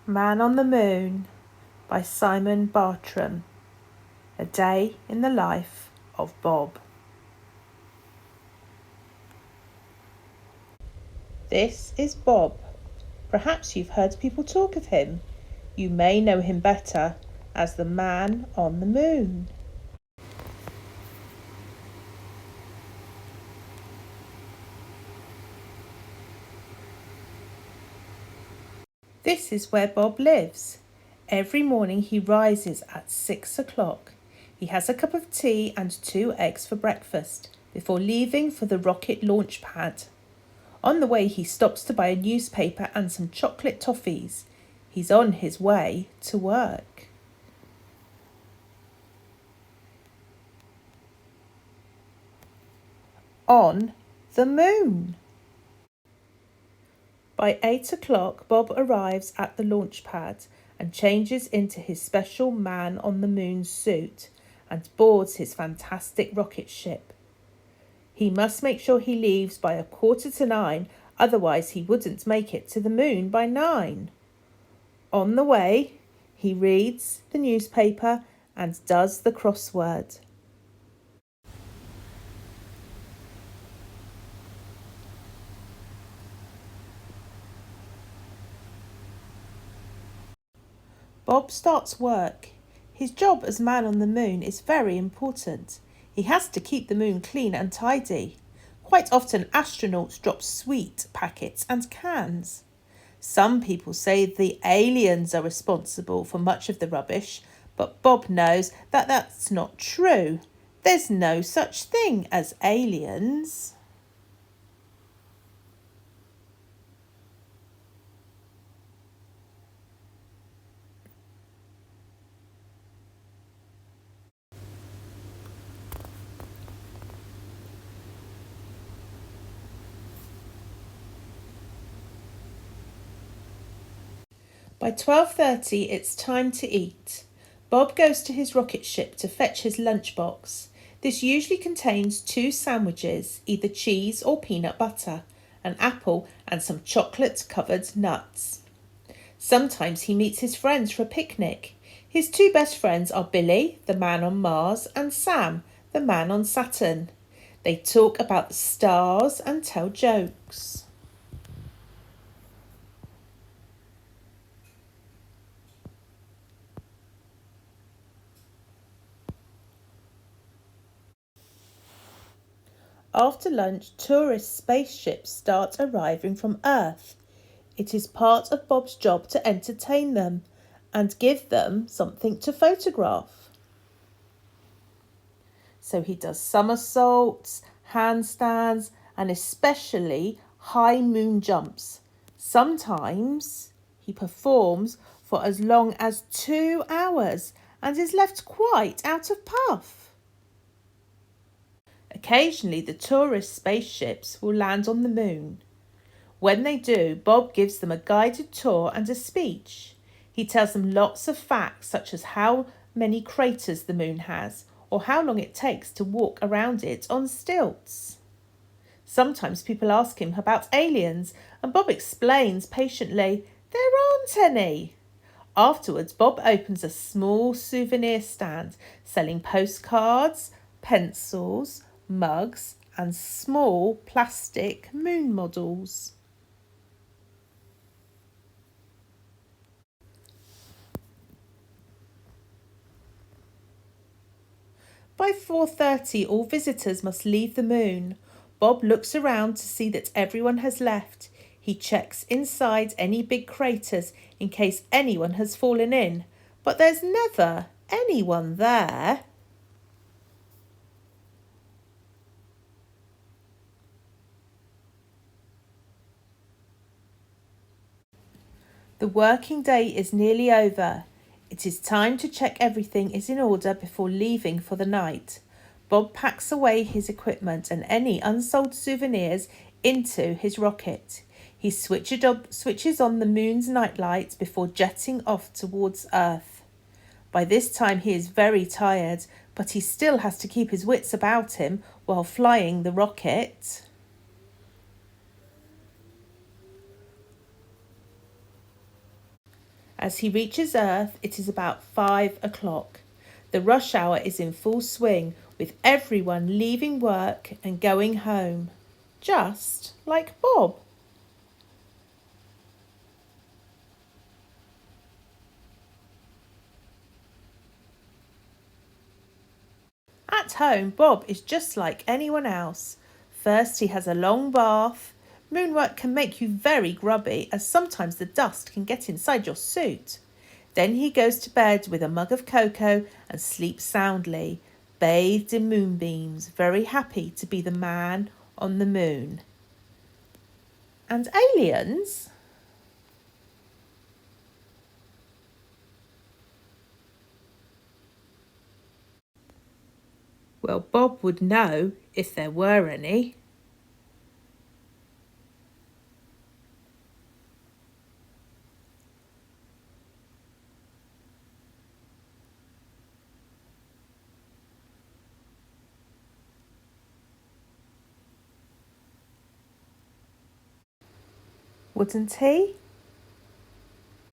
Man on the Moon by Simon Bartram. A day in the life of Bob. This is Bob. Perhaps you've heard people talk of him. You may know him better as the Man on the Moon. This is where Bob lives. Every morning he rises at 6 o'clock. He has a cup of tea and 2 eggs for breakfast before leaving for the rocket launch pad. On the way he stops to buy a newspaper and some chocolate toffees. He's on his way to work. On the moon. By 8 o'clock, Bob arrives at the launch pad and changes into his special Man on the Moon suit and boards his fantastic rocket ship. He must make sure he leaves by 8:45, otherwise he wouldn't make it to the moon by 9. On the way, he reads the newspaper and does the crossword. Bob starts work. His job as Man on the Moon is very important. He has to keep the moon clean and tidy. Quite often astronauts drop sweet packets and cans. Some people say the aliens are responsible for much of the rubbish, but Bob knows that that's not true. There's no such thing as aliens. By 12:30 it's time to eat. Bob goes to his rocket ship to fetch his lunchbox. This usually contains 2 sandwiches, either cheese or peanut butter, an apple and some chocolate-covered nuts. Sometimes he meets his friends for a picnic. His 2 best friends are Billy, the man on Mars, and Sam, the man on Saturn. They talk about the stars and tell jokes. After lunch, tourist spaceships start arriving from Earth. It is part of Bob's job to entertain them and give them something to photograph. So he does somersaults, handstands, and especially high moon jumps. Sometimes he performs for as long as 2 hours and is left quite out of puff. Occasionally, the tourist spaceships will land on the moon. When they do, Bob gives them a guided tour and a speech. He tells them lots of facts, such as how many craters the moon has or how long it takes to walk around it on stilts. Sometimes people ask him about aliens, and Bob explains patiently, there aren't any. Afterwards, Bob opens a small souvenir stand selling postcards, pencils, mugs and small plastic moon models. By 4:30 all visitors must leave the moon. Bob looks around to see that everyone has left. He checks inside any big craters in case anyone has fallen in, but there's never anyone there. The working day is nearly over. It is time to check everything is in order before leaving for the night. Bob packs away his equipment and any unsold souvenirs into his rocket. He switches on the moon's nightlight before jetting off towards Earth. By this time he is very tired, but he still has to keep his wits about him while flying the rocket. As he reaches Earth, it is about 5 o'clock. The rush hour is in full swing, with everyone leaving work and going home, just like Bob. At home, Bob is just like anyone else. First, he has a long bath. Moonwork can make you very grubby, as sometimes the dust can get inside your suit. Then he goes to bed with a mug of cocoa and sleeps soundly, bathed in moonbeams, very happy to be the man on the moon. And aliens? Well, Bob would know if there were any. Wouldn't he?